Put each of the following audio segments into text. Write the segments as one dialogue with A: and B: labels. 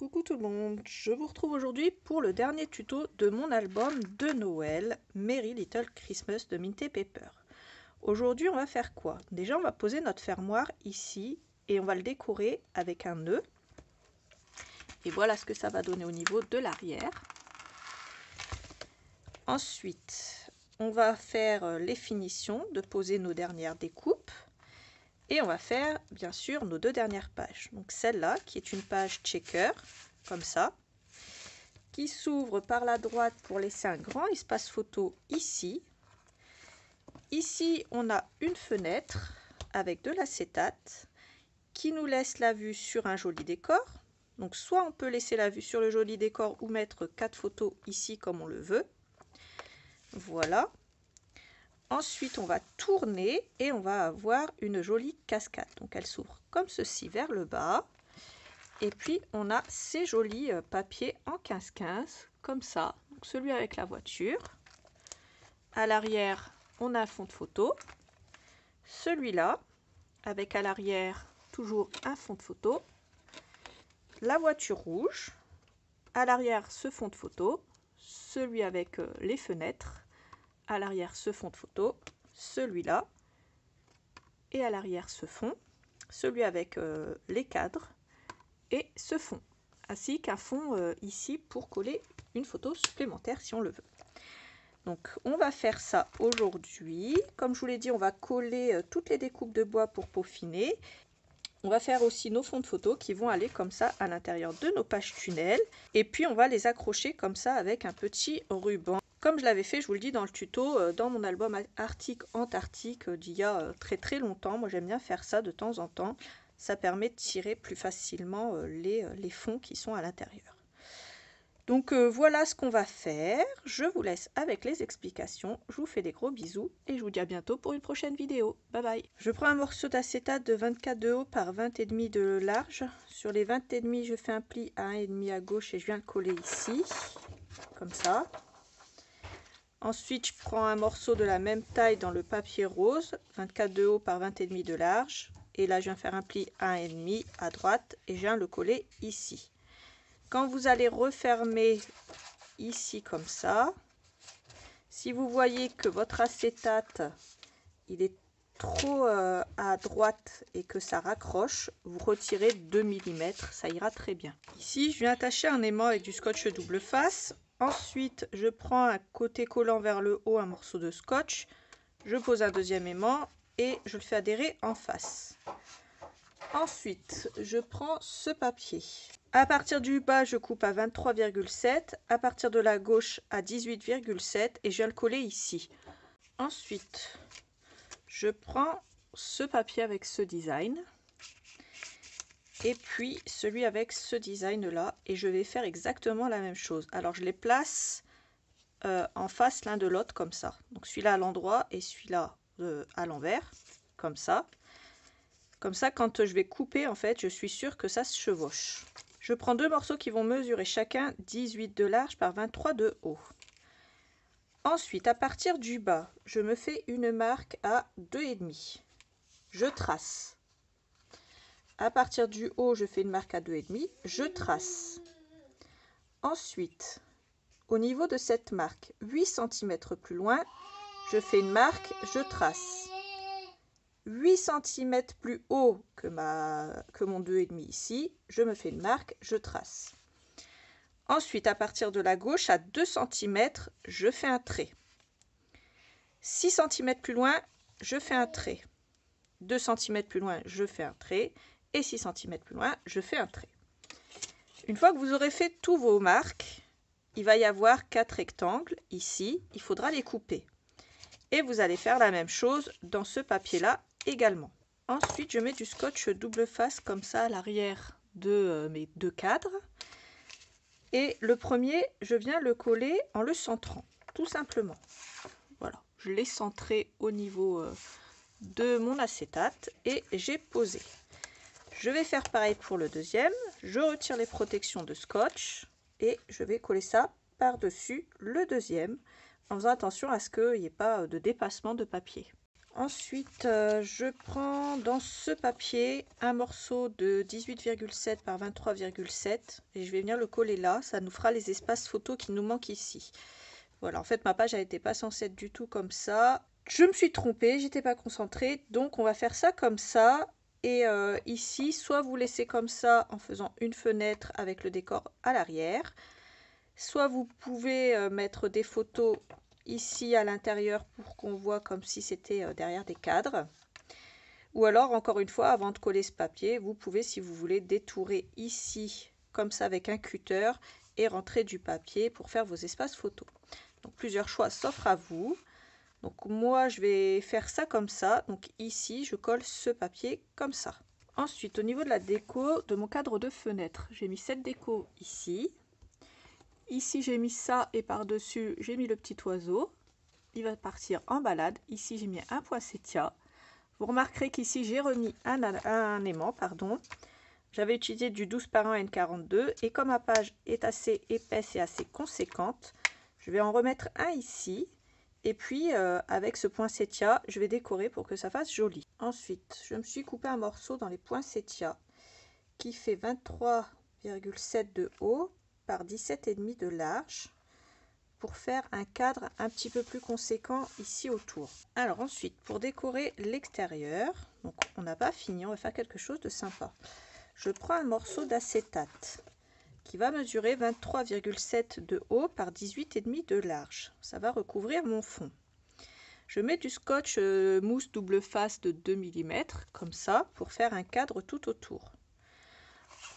A: Coucou tout le monde, je vous retrouve aujourd'hui pour le dernier tuto de mon album de Noël, Merry Little Christmas de Mint Pepper. Aujourd'hui on va faire quoi? Déjà on va poser notre fermoir ici et on va le décorer avec un nœud. Et voilà ce que ça va donner au niveau de l'arrière. Ensuite on va faire les finitions de poser nos dernières découpes. Et on va faire bien sûr nos deux dernières pages. Donc celle-là qui est une page checker, comme ça, qui s'ouvre par la droite pour laisser un grand espace photo ici. Ici on a une fenêtre avec de l'acétate qui nous laisse la vue sur un joli décor. Donc soit on peut laisser la vue sur le joli décor ou mettre 4 photos ici comme on le veut. Voilà. Ensuite, on va tourner et on va avoir une jolie cascade. Donc, elle s'ouvre comme ceci vers le bas. Et puis, on a ces jolis papiers en 15-15, comme ça. Donc, celui avec la voiture. À l'arrière, on a un fond de photo. Celui-là, avec à l'arrière, toujours un fond de photo. La voiture rouge. À l'arrière, ce fond de photo. Celui avec les fenêtres. À l'arrière ce fond de photo, celui-là, et à l'arrière ce fond, celui avec les cadres et ce fond, ainsi qu'un fond ici pour coller une photo supplémentaire si on le veut. Donc on va faire ça aujourd'hui. Comme je vous l'ai dit, on va coller toutes les découpes de bois pour peaufiner. On va faire aussi nos fonds de photos qui vont aller comme ça à l'intérieur de nos pages tunnels. Et puis on va les accrocher comme ça avec un petit ruban. Comme je l'avais fait, je vous le dis dans le tuto, dans mon album Arctique Antarctique d'il y a très longtemps. Moi j'aime bien faire ça de temps en temps. Ça permet de tirer plus facilement les fonds qui sont à l'intérieur. Donc voilà ce qu'on va faire. Je vous laisse avec les explications. Je vous fais des gros bisous et je vous dis à bientôt pour une prochaine vidéo. Bye bye. Je prends un morceau d'acétate de 24 de haut par 20 et demi de large. Sur les 20 et demi, je fais un pli à 1,5 à gauche et je viens le coller ici, comme ça. Ensuite, je prends un morceau de la même taille dans le papier rose, 24 de haut par 20 et demi de large. Et là, je viens faire un pli à 1,5 à droite et je viens le coller ici. Quand vous allez refermer ici comme ça, si vous voyez que votre acétate il est trop à droite et que ça raccroche, vous retirez 2 mm, ça ira très bien. Ici, je viens attacher un aimant avec du scotch double face. Ensuite, je prends un côté collant vers le haut un morceau de scotch. Je pose un deuxième aimant et je le fais adhérer en face. Ensuite, je prends ce papier. À partir du bas, je coupe à 23,7. À partir de la gauche, à 18,7. Et je viens le coller ici. Ensuite, je prends ce papier avec ce design. Et puis celui avec ce design là. Et je vais faire exactement la même chose. Alors, je les place en face l'un de l'autre comme ça. Donc, celui-là à l'endroit et celui-là à l'envers. Comme ça. Comme ça, quand je vais couper, en fait, je suis sûre que ça se chevauche. Je prends deux morceaux qui vont mesurer chacun 18 de large par 23 de haut. Ensuite, à partir du bas, je me fais une marque à 2,5. Je trace. À partir du haut, je fais une marque à 2,5. Je trace. Ensuite, au niveau de cette marque, 8 cm plus loin, je fais une marque, je trace. 8 cm plus haut que mon 2,5 ici, je me fais une marque, je trace. Ensuite, à partir de la gauche, à 2 cm, je fais un trait. 6 cm plus loin, je fais un trait. 2 cm plus loin, je fais un trait. Et 6 cm plus loin, je fais un trait. Une fois que vous aurez fait tous vos marques, il va y avoir 4 rectangles ici. Il faudra les couper. Et vous allez faire la même chose dans ce papier-là également. Ensuite, je mets du scotch double face comme ça à l'arrière de mes deux cadres. Et le premier, je viens le coller en le centrant, tout simplement. Voilà, je l'ai centré au niveau de mon acétate et j'ai posé. Je vais faire pareil pour le deuxième. Je retire les protections de scotch et je vais coller ça par-dessus le deuxième, en faisant attention à ce qu'il n'y ait pas de dépassement de papier. Ensuite, je prends dans ce papier un morceau de 18,7 par 23,7 et je vais venir le coller là. Ça nous fera les espaces photos qui nous manquent ici. Voilà, en fait ma page n'était pas censée être du tout comme ça. Je me suis trompée, j'étais pas concentrée, donc on va faire ça comme ça. Et ici, soit vous laissez comme ça en faisant une fenêtre avec le décor à l'arrière, soit vous pouvez mettre des photos ici à l'intérieur pour qu'on voit comme si c'était derrière des cadres. Ou alors, encore une fois, avant de coller ce papier, vous pouvez, si vous voulez, détourer ici, comme ça avec un cutter, et rentrer du papier pour faire vos espaces photos. Donc plusieurs choix s'offrent à vous. Donc moi, je vais faire ça comme ça. Donc ici, je colle ce papier comme ça. Ensuite, au niveau de la déco de mon cadre de fenêtre, j'ai mis cette déco ici. Ici, j'ai mis ça et par-dessus, j'ai mis le petit oiseau. Il va partir en balade. Ici, j'ai mis un poinsettia. Vous remarquerez qu'ici, j'ai remis un aimant, pardon. J'avais utilisé du 12 par 1 N42 et comme ma page est assez épaisse et assez conséquente, je vais en remettre un ici. Et puis, avec ce poinsettia, je vais décorer pour que ça fasse joli. Ensuite, je me suis coupé un morceau dans les poinsettias qui fait 23,7 de haut par 17,5 de large pour faire un cadre un petit peu plus conséquent ici autour. Alors ensuite, pour décorer l'extérieur, donc on n'a pas fini, on va faire quelque chose de sympa. Je prends un morceau d'acétate qui va mesurer 23,7 de haut par 18,5 de large. Ça va recouvrir mon fond. Je mets du scotch mousse double face de 2 mm, comme ça, pour faire un cadre tout autour.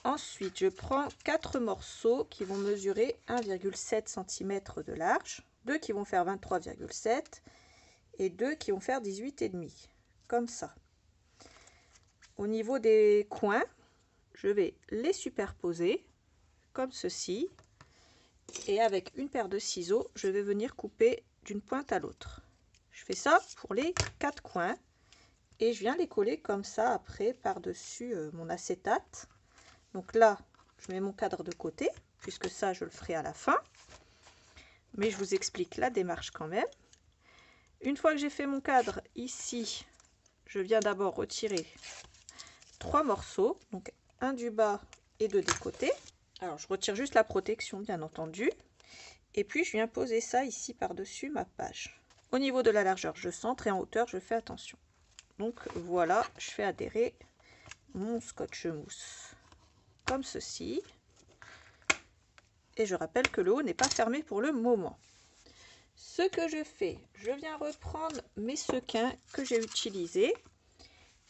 A: Ensuite, je prends 4 morceaux qui vont mesurer 1,7 cm de large, 2 qui vont faire 23,7 et 2 qui vont faire 18,5, comme ça. Au niveau des coins, je vais les superposer, comme ceci. Et avec une paire de ciseaux, je vais venir couper d'une pointe à l'autre. Je fais ça pour les 4 coins et je viens les coller comme ça après par-dessus mon acétate. Donc là, je mets mon cadre de côté, puisque ça, je le ferai à la fin. Mais je vous explique la démarche quand même. Une fois que j'ai fait mon cadre ici, je viens d'abord retirer 3 morceaux, donc un du bas et 2 des côtés. Alors, je retire juste la protection, bien entendu. Et puis, je viens poser ça ici par-dessus ma page. Au niveau de la largeur, je centre et en hauteur, je fais attention. Donc, voilà, je fais adhérer mon scotch mousse comme ceci. Et je rappelle que le haut n'est pas fermé pour le moment. Ce que je fais, je viens reprendre mes sequins que j'ai utilisés.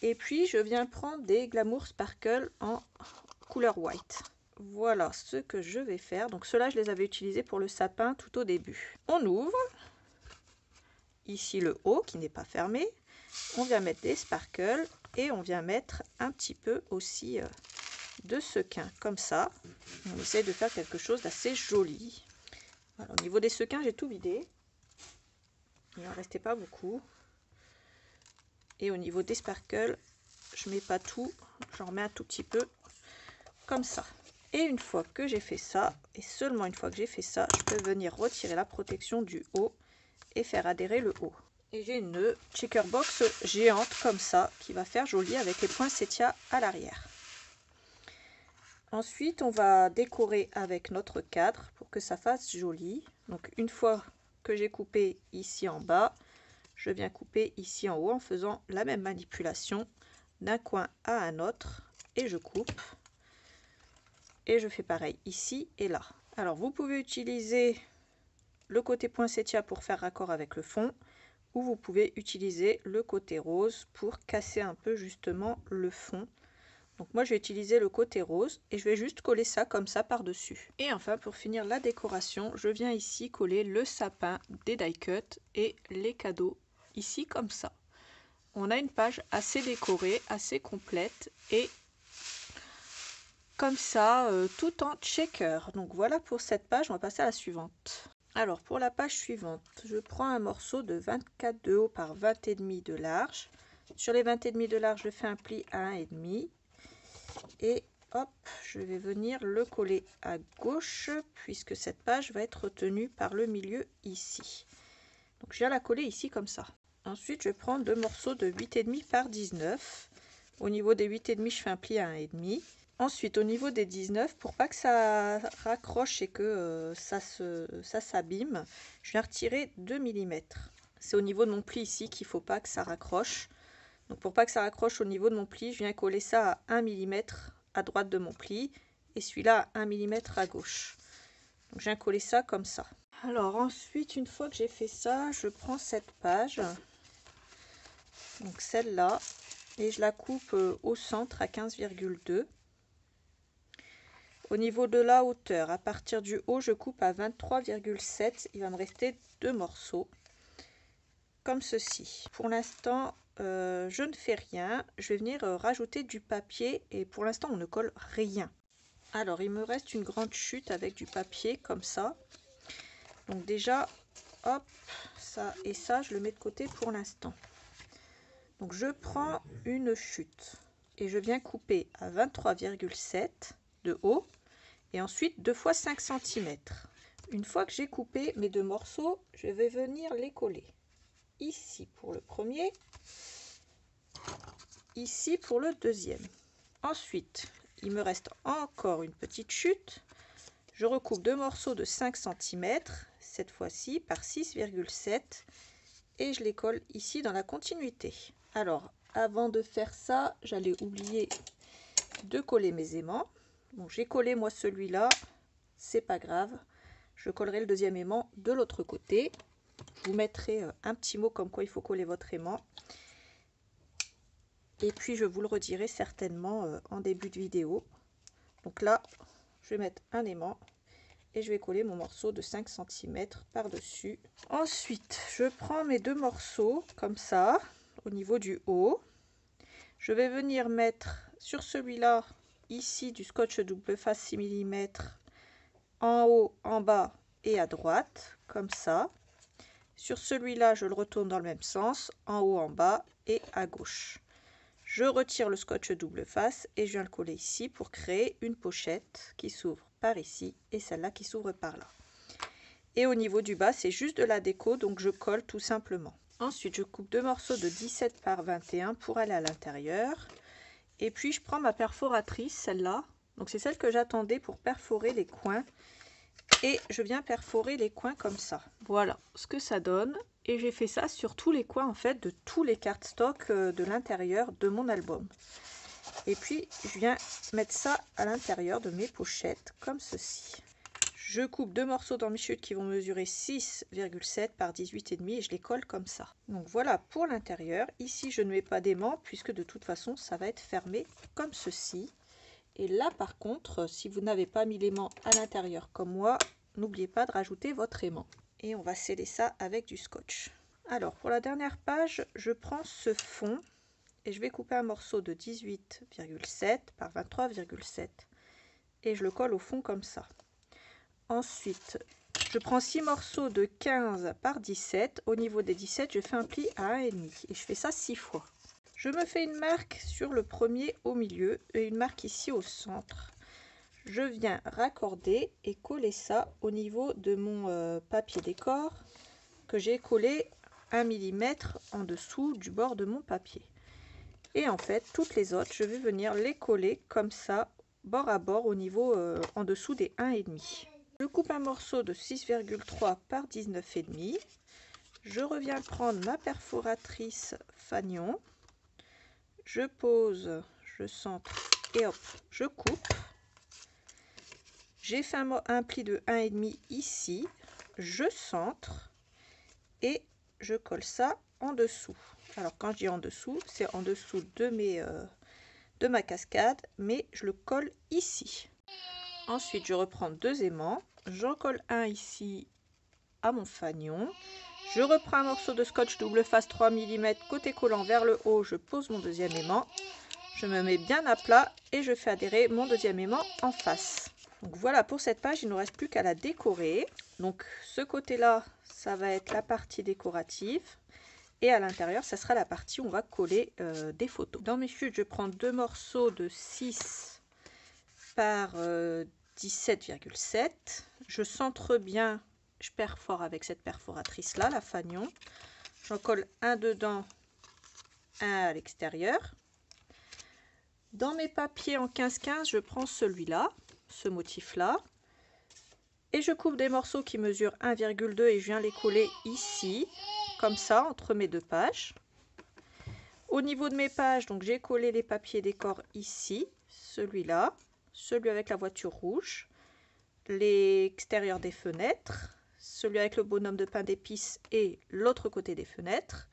A: Et puis, je viens prendre des Glamour Sparkle en couleur white. Voilà ce que je vais faire. Donc ceux-là, je les avais utilisés pour le sapin tout au début. On ouvre. Ici le haut qui n'est pas fermé. On vient mettre des sparkles et on vient mettre un petit peu aussi de sequins comme ça. On essaie de faire quelque chose d'assez joli. Voilà, au niveau des sequins, j'ai tout vidé. Il n'en restait pas beaucoup. Et au niveau des sparkles, je mets pas tout, j'en remets un tout petit peu comme ça. Et une fois que j'ai fait ça, et seulement une fois que j'ai fait ça, je peux venir retirer la protection du haut et faire adhérer le haut. Et j'ai une checkerbox géante comme ça qui va faire joli avec les poinsettias à l'arrière. Ensuite, on va décorer avec notre cadre pour que ça fasse joli. Donc une fois que j'ai coupé ici en bas, je viens couper ici en haut en faisant la même manipulation d'un coin à un autre et je coupe. Et je fais pareil ici et là. Alors vous pouvez utiliser le côté poinsettia pour faire raccord avec le fond ou vous pouvez utiliser le côté rose pour casser un peu justement le fond. Donc moi j'ai utilisé le côté rose et je vais juste coller ça comme ça par dessus. Et enfin pour finir la décoration, je viens ici coller le sapin des die cut et les cadeaux ici comme ça. On a une page assez décorée, assez complète et comme ça tout en checker. Donc voilà pour cette page, on va passer à la suivante. Alors pour la page suivante, je prends un morceau de 24 de haut par 20,5 de large. Sur les 20,5 de large, je fais un pli à 1,5 et hop, je vais venir le coller à gauche puisque cette page va être retenue par le milieu ici. Donc je viens la coller ici comme ça. Ensuite, je prends 2 morceaux de 8,5 par 19. Au niveau des 8,5, je fais un pli à 1,5. Ensuite, au niveau des 19, pour pas que ça raccroche et que ça s'abîme, je viens retirer 2 mm. C'est au niveau de mon pli ici qu'il ne faut pas que ça raccroche. Donc pour pas que ça raccroche au niveau de mon pli, je viens coller ça à 1 mm à droite de mon pli et celui-là à 1 mm à gauche. Donc je viens coller ça comme ça. Alors ensuite, une fois que j'ai fait ça, je prends cette page, donc celle-là, et je la coupe au centre à 15,2. Au niveau de la hauteur, à partir du haut, je coupe à 23,7. Il va me rester 2 morceaux, comme ceci. Pour l'instant, je ne fais rien. Je vais venir rajouter du papier et pour l'instant, on ne colle rien. Alors, il me reste une grande chute avec du papier, comme ça. Donc déjà, hop, ça et ça, je le mets de côté pour l'instant. Donc je prends une chute et je viens couper à 23,7 de haut et ensuite 2 fois 5 cm. Une fois que j'ai coupé mes 2 morceaux, je vais venir les coller. Ici pour le premier, ici pour le deuxième. Ensuite, il me reste encore une petite chute. Je recoupe 2 morceaux de 5 cm, cette fois-ci par 6,7 et je les colle ici dans la continuité. Alors, avant de faire ça, j'allais oublier de coller mes aimants. Bon, j'ai collé moi celui-là, c'est pas grave. Je collerai le deuxième aimant de l'autre côté. Je vous mettrai un petit mot comme quoi il faut coller votre aimant. Et puis je vous le redirai certainement en début de vidéo. Donc là, je vais mettre un aimant et je vais coller mon morceau de 5 cm par-dessus. Ensuite, je prends mes 2 morceaux comme ça, au niveau du haut. Je vais venir mettre sur celui-là, ici, du scotch double face 6 mm, en haut, en bas et à droite, comme ça. Sur celui-là, je le retourne dans le même sens, en haut, en bas et à gauche. Je retire le scotch double face et je viens le coller ici pour créer une pochette qui s'ouvre par ici et celle-là qui s'ouvre par là. Et au niveau du bas, c'est juste de la déco, donc je colle tout simplement. Ensuite, je coupe 2 morceaux de 17 par 21 pour aller à l'intérieur. Et puis, je prends ma perforatrice, celle-là. Donc, c'est celle que j'attendais pour perforer les coins. Et je viens perforer les coins comme ça. Voilà ce que ça donne. Et j'ai fait ça sur tous les coins, en fait, de tous les cardstock de l'intérieur de mon album. Et puis, je viens mettre ça à l'intérieur de mes pochettes, comme ceci. Je coupe 2 morceaux dans mes chutes qui vont mesurer 6,7 par 18,5 et je les colle comme ça. Donc voilà pour l'intérieur. Ici, je ne mets pas d'aimant puisque de toute façon, ça va être fermé comme ceci. Et là, par contre, si vous n'avez pas mis l'aimant à l'intérieur comme moi, n'oubliez pas de rajouter votre aimant. Et on va sceller ça avec du scotch. Alors, pour la dernière page, je prends ce fond et je vais couper un morceau de 18,7 par 23,7 et je le colle au fond comme ça. Ensuite, je prends 6 morceaux de 15 par 17. Au niveau des 17, je fais un pli à 1,5 et je fais ça 6 fois. Je me fais une marque sur le premier au milieu et une marque ici au centre. Je viens raccorder et coller ça au niveau de mon papier décor que j'ai collé 1 mm en dessous du bord de mon papier. Et en fait, toutes les autres, je vais venir les coller comme ça, bord à bord, au niveau en dessous des 1,5. Je coupe un morceau de 6,3 par 19,5. Je reviens prendre ma perforatrice fanion. Je pose, je centre et hop, je coupe. J'ai fait un pli de 1,5 ici. Je centre et je colle ça en dessous. Alors quand je dis en dessous, c'est en dessous de ma cascade, mais je le colle ici. Ensuite, je reprends 2 aimants, j'en colle un ici à mon fanion. Je reprends un morceau de scotch double face 3 mm côté collant vers le haut, je pose mon deuxième aimant. Je me mets bien à plat et je fais adhérer mon deuxième aimant en face. Donc voilà pour cette page, il ne reste plus qu'à la décorer. Donc ce côté-là, ça va être la partie décorative. Et à l'intérieur, ça sera la partie où on va coller des photos. Dans mes chutes, je prends 2 morceaux de 6 par 17,7. Je centre bien, je perfore avec cette perforatrice là, la fanion. J'en colle un dedans, un à l'extérieur. Dans mes papiers en 15-15, je prends celui-là, ce motif-là. Et je coupe des morceaux qui mesurent 1,2 et je viens les coller ici, comme ça, entre mes deux pages. Au niveau de mes pages, donc j'ai collé les papiers décor ici, celui-là, celui avec la voiture rouge, l'extérieur des fenêtres, celui avec le bonhomme de pain d'épices et l'autre côté des fenêtres.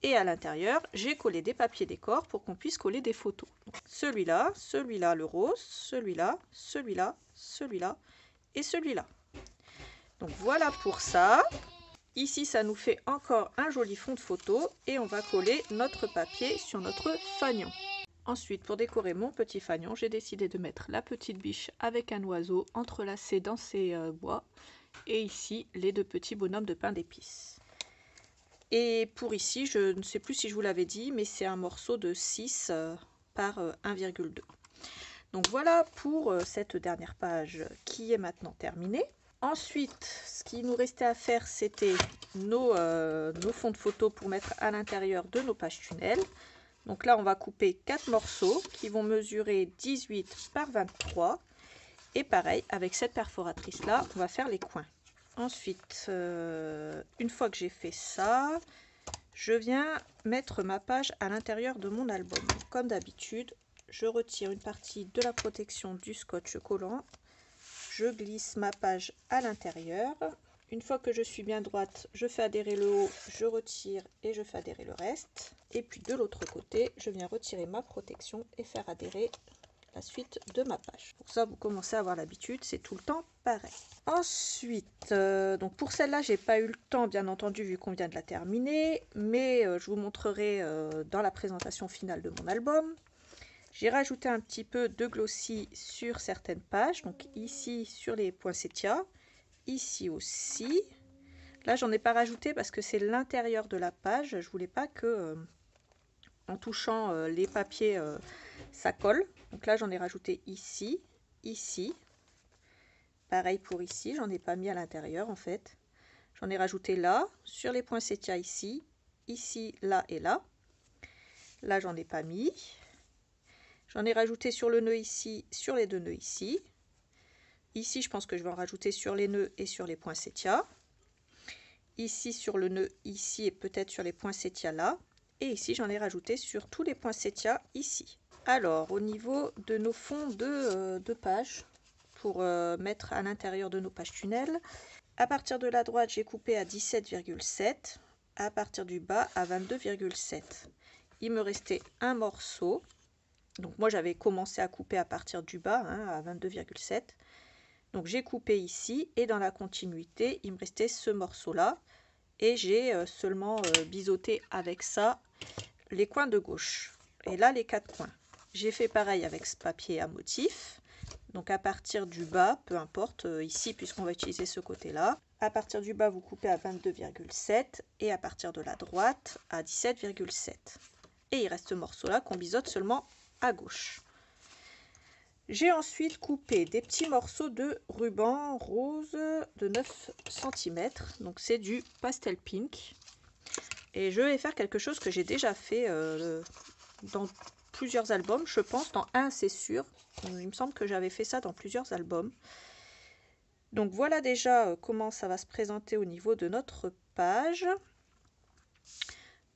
A: Et à l'intérieur, j'ai collé des papiers décor pour qu'on puisse coller des photos. Celui-là, celui-là le rose, celui-là, celui-là, celui-là et celui-là. Donc voilà pour ça. Ici, ça nous fait encore un joli fond de photo et on va coller notre papier sur notre fanion. Ensuite, pour décorer mon petit fanion, j'ai décidé de mettre la petite biche avec un oiseau entrelacé dans ses bois et ici les deux petits bonhommes de pain d'épices. Et pour ici, je ne sais plus si je vous l'avais dit, mais c'est un morceau de 6 par 1,2. Donc voilà pour cette dernière page qui est maintenant terminée. Ensuite, ce qui nous restait à faire, c'était nos fonds de photo pour mettre à l'intérieur de nos pages tunnels. Donc là, on va couper 4 morceaux qui vont mesurer 18 par 23. Et pareil, avec cette perforatrice-là, on va faire les coins. Ensuite, une fois que j'ai fait ça, je viens mettre ma page à l'intérieur de mon album. Comme d'habitude, je retire une partie de la protection du scotch collant. Je glisse ma page à l'intérieur. Une fois que je suis bien droite, je fais adhérer le haut, je retire et je fais adhérer le reste. Et puis de l'autre côté, je viens retirer ma protection et faire adhérer la suite de ma page. Pour ça, vous commencez à avoir l'habitude, c'est tout le temps pareil. Ensuite, donc pour celle-là, j'ai pas eu le temps, bien entendu, vu qu'on vient de la terminer, mais je vous montrerai dans la présentation finale de mon album. J'ai rajouté un petit peu de glossy sur certaines pages, donc ici sur les poinsettias, ici aussi. Là, j'en ai pas rajouté parce que c'est l'intérieur de la page. Je voulais pas que en touchant les papiers, ça colle. Donc là, j'en ai rajouté ici, ici. Pareil pour ici, j'en ai pas mis à l'intérieur en fait. J'en ai rajouté là, sur les poinsettias ici, ici, là et là. Là, j'en ai pas mis. J'en ai rajouté sur le nœud ici, sur les deux nœuds ici. Ici, je pense que je vais en rajouter sur les nœuds et sur les poinsettias. Ici, sur le nœud ici et peut-être sur les poinsettias là. Et ici, j'en ai rajouté sur tous les poinsettias ici. Alors, au niveau de nos fonds de page, pour mettre à l'intérieur de nos pages tunnels, à partir de la droite, j'ai coupé à 17,7. À partir du bas, à 22,7. Il me restait un morceau. Donc moi j'avais commencé à couper à partir du bas, hein, à 22,7. Donc j'ai coupé ici et dans la continuité il me restait ce morceau là et j'ai seulement biseauté avec ça les coins de gauche et là les 4 coins. J'ai fait pareil avec ce papier à motif, donc à partir du bas, peu importe ici puisqu'on va utiliser ce côté là, à partir du bas vous coupez à 22,7 et à partir de la droite à 17,7 et il reste ce morceau là qu'on biseaute seulement à gauche. J'ai ensuite coupé des petits morceaux de ruban rose de 9 cm, donc c'est du pastel pink. Et je vais faire quelque chose que j'ai déjà fait dans plusieurs albums, je pense, dans un c'est sûr. Il me semble que j'avais fait ça dans plusieurs albums. Donc voilà déjà comment ça va se présenter au niveau de notre page.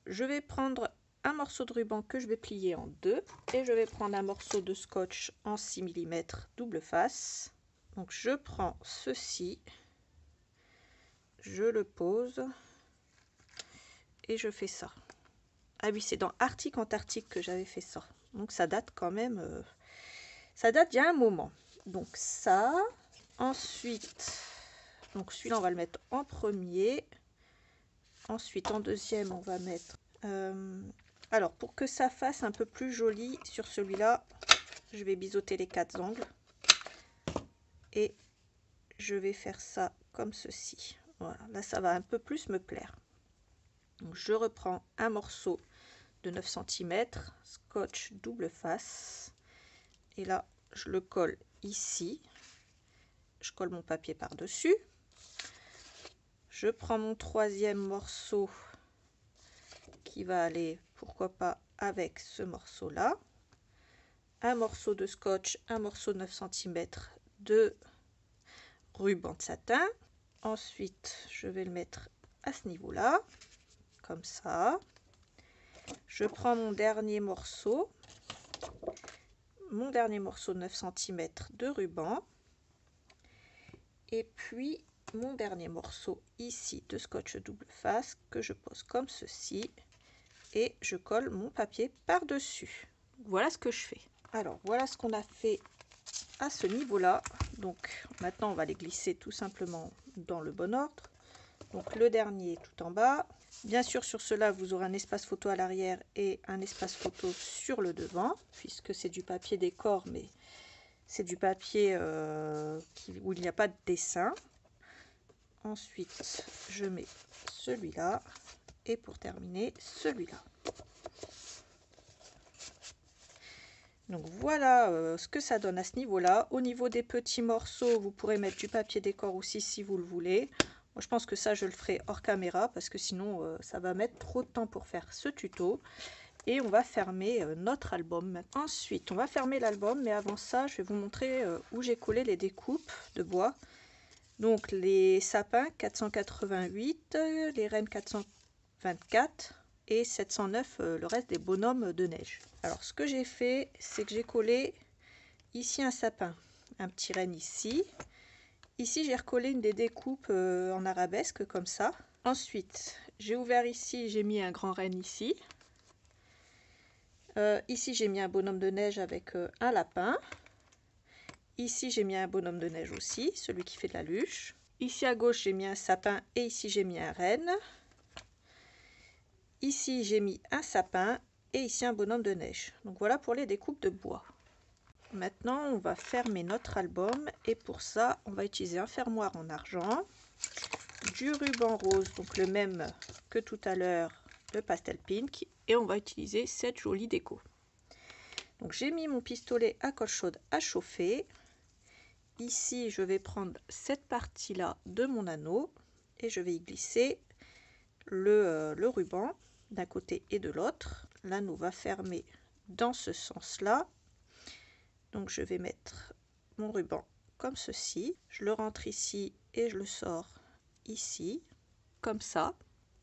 A: Je vais prendre un morceau de ruban que je vais plier en deux et je vais prendre un morceau de scotch en 6 mm double face. Donc je prends ceci, je le pose et je fais ça. Ah oui, c'est dans Arctic Antarctique que j'avais fait ça, donc ça date quand même, ça date d'il y a un moment. Donc ça, ensuite, donc celui-là on va le mettre en premier, ensuite en deuxième on va mettre alors, pour que ça fasse un peu plus joli sur celui-là, je vais biseauter les 4 angles. Et je vais faire ça comme ceci. Voilà, là ça va un peu plus me plaire. Donc, je reprends un morceau de 9 cm, scotch double face. Et là, je le colle ici. Je colle mon papier par-dessus. Je prends mon troisième morceau qui va aller, pourquoi pas, avec ce morceau-là. Un morceau de scotch, un morceau de 9 cm de ruban de satin. Ensuite, je vais le mettre à ce niveau-là, comme ça. Je prends mon dernier morceau de 9 cm de ruban. Et puis, mon dernier morceau ici de scotch double face que je pose comme ceci. Et je colle mon papier par-dessus. Voilà ce que je fais. Alors, voilà ce qu'on a fait à ce niveau-là. Donc, maintenant, on va les glisser tout simplement dans le bon ordre. Donc, le dernier tout en bas. Bien sûr, sur cela, vous aurez un espace photo à l'arrière et un espace photo sur le devant, puisque c'est du papier décor, mais c'est du papier où il n'y a pas de dessin. Ensuite, je mets celui-là. Et pour terminer, celui-là. Donc voilà ce que ça donne à ce niveau-là. Au niveau des petits morceaux, vous pourrez mettre du papier décor aussi si vous le voulez. Moi, je pense que ça, je le ferai hors caméra parce que sinon, ça va mettre trop de temps pour faire ce tuto. Et on va fermer notre album. Ensuite, on va fermer l'album, mais avant ça, je vais vous montrer où j'ai collé les découpes de bois. Donc les sapins 488, les rennes 424 et 709 le reste des bonhommes de neige. Alors ce que j'ai fait, c'est que j'ai collé ici un sapin, un petit renne ici. Ici j'ai recollé une des découpes en arabesque comme ça. Ensuite j'ai ouvert ici, j'ai mis un grand renne ici. Ici j'ai mis un bonhomme de neige avec un lapin. Ici j'ai mis un bonhomme de neige aussi, celui qui fait de la luche. Ici à gauche j'ai mis un sapin et ici j'ai mis un renne. Ici j'ai mis un sapin et ici un bonhomme de neige. Donc voilà pour les découpes de bois. Maintenant on va fermer notre album et pour ça on va utiliser un fermoir en argent, du ruban rose, donc le même que tout à l'heure, le pastel pink, et on va utiliser cette jolie déco. Donc j'ai mis mon pistolet à colle chaude à chauffer. Ici je vais prendre cette partie là de mon anneau et je vais y glisser le ruban d'un côté et de l'autre. L'anneau va fermer dans ce sens là, donc je vais mettre mon ruban comme ceci, je le rentre ici et je le sors ici comme ça.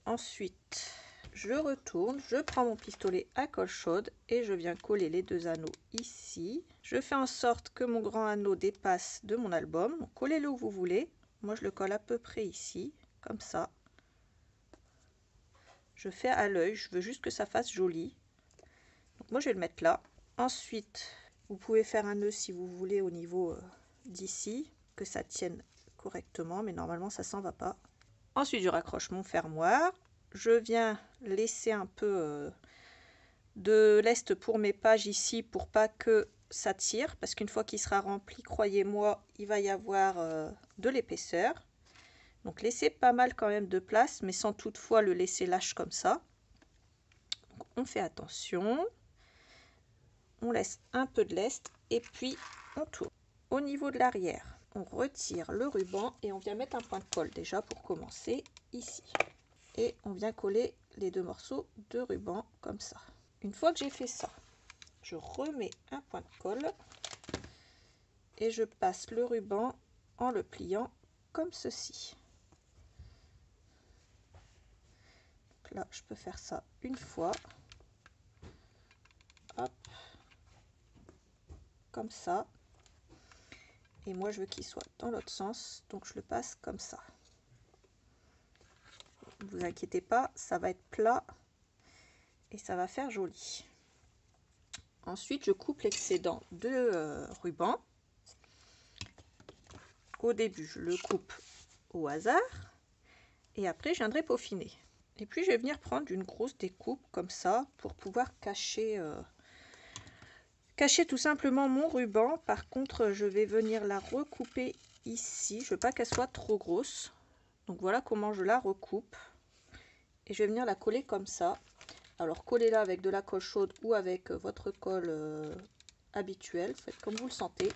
A: Ensuite je retourne, je prends mon pistolet à colle chaude et je viens coller les deux anneaux ici. Je fais en sorte que mon grand anneau dépasse de mon album. Donc, collez-le où vous voulez. Moi je le colle à peu près ici comme ça. Je fais à l'œil, je veux juste que ça fasse joli. Donc moi je vais le mettre là. Ensuite vous pouvez faire un nœud si vous voulez au niveau d'ici, que ça tienne correctement, mais normalement ça s'en va pas. Ensuite je raccroche mon fermoir. Je viens laisser un peu de lest pour mes pages ici pour pas que ça tire, parce qu'une fois qu'il sera rempli, croyez-moi, il va y avoir de l'épaisseur. Donc laissez pas mal quand même de place, mais sans toutefois le laisser lâche comme ça. Donc, on fait attention. On laisse un peu de lest et puis on tourne. Au niveau de l'arrière, on retire le ruban et on vient mettre un point de colle déjà pour commencer ici. Et on vient coller les deux morceaux de ruban comme ça. Une fois que j'ai fait ça, je remets un point de colle et je passe le ruban en le pliant comme ceci. Donc là, je peux faire ça une fois. Hop. Comme ça. Et moi, je veux qu'il soit dans l'autre sens, donc je le passe comme ça. Ne vous inquiétez pas, ça va être plat et ça va faire joli. Ensuite, je coupe l'excédent de ruban. Au début, je le coupe au hasard et après, je viendrai peaufiner. Et puis, je vais venir prendre une grosse découpe comme ça pour pouvoir cacher tout simplement mon ruban. Par contre, je vais venir la recouper ici. Je ne veux pas qu'elle soit trop grosse. Donc voilà comment je la recoupe. Et je vais venir la coller comme ça. Alors collez-la avec de la colle chaude ou avec votre colle habituelle. Faites comme vous le sentez.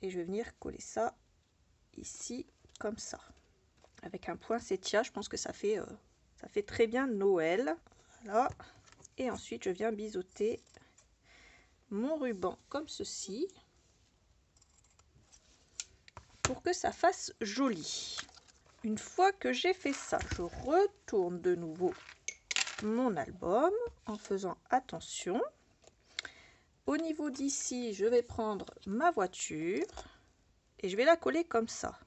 A: Et je vais venir coller ça ici comme ça. Avec un poinsettia, je pense que ça fait très bien Noël. Voilà. Et ensuite, je viens biseauter mon ruban comme ceci pour que ça fasse joli. Une fois que j'ai fait ça, je retourne de nouveau mon album en faisant attention. Au niveau d'ici, je vais prendre ma voiture et je vais la coller comme ça.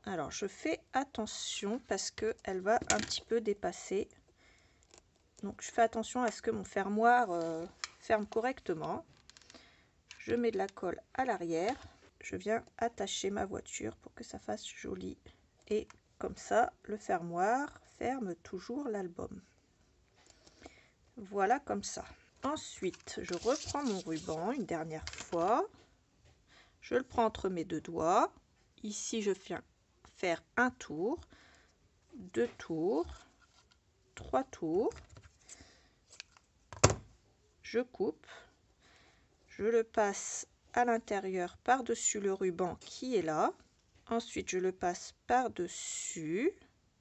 A: Alors, je fais attention parce qu'elle va un petit peu dépasser. Donc, je fais attention à ce que mon fermoir ferme correctement. Je mets de la colle à l'arrière. Je viens attacher ma voiture pour que ça fasse joli. Et comme ça, le fermoir ferme toujours l'album. Voilà comme ça. Ensuite, je reprends mon ruban une dernière fois. Je le prends entre mes deux doigts. Ici, je viens faire un tour, 2 tours, 3 tours. Je coupe. Je le passe à l'intérieur par-dessus le ruban qui est là. Ensuite, je le passe par-dessus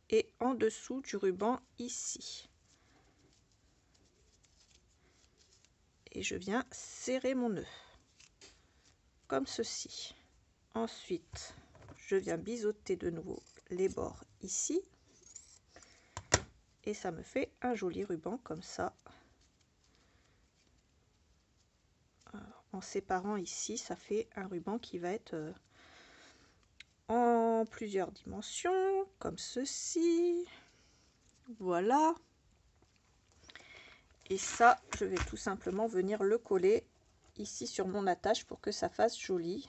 A: et en dessous du ruban ici. Et je viens serrer mon nœud comme ceci. Ensuite, je viens biseauter de nouveau les bords ici et ça me fait un joli ruban comme ça. Alors, en séparant ici, ça fait un ruban qui va être en plusieurs dimensions comme ceci. Voilà. Et ça, je vais tout simplement venir le coller ici sur mon attache pour que ça fasse joli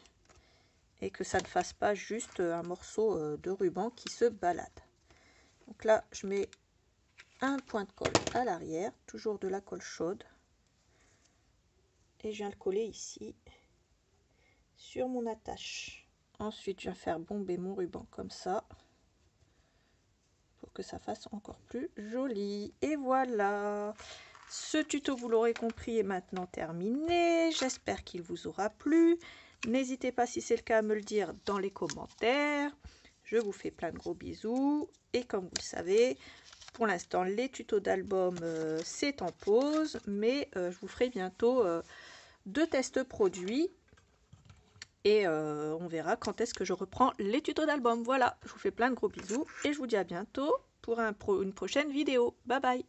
A: et que ça ne fasse pas juste un morceau de ruban qui se balade. Donc là, je mets un point de colle à l'arrière, toujours de la colle chaude, et je viens le coller ici sur mon attache. Ensuite, je viens faire bomber mon ruban comme ça pour que ça fasse encore plus joli. Et voilà, ce tuto, vous l'aurez compris, est maintenant terminé. J'espère qu'il vous aura plu. N'hésitez pas, si c'est le cas, à me le dire dans les commentaires. Je vous fais plein de gros bisous. Et comme vous le savez, pour l'instant, les tutos d'album, c'est en pause. Mais je vous ferai bientôt 2 tests produits. Et on verra quand est-ce que je reprends les tutos d'album. Voilà, je vous fais plein de gros bisous. Et je vous dis à bientôt pour une prochaine vidéo. Bye bye!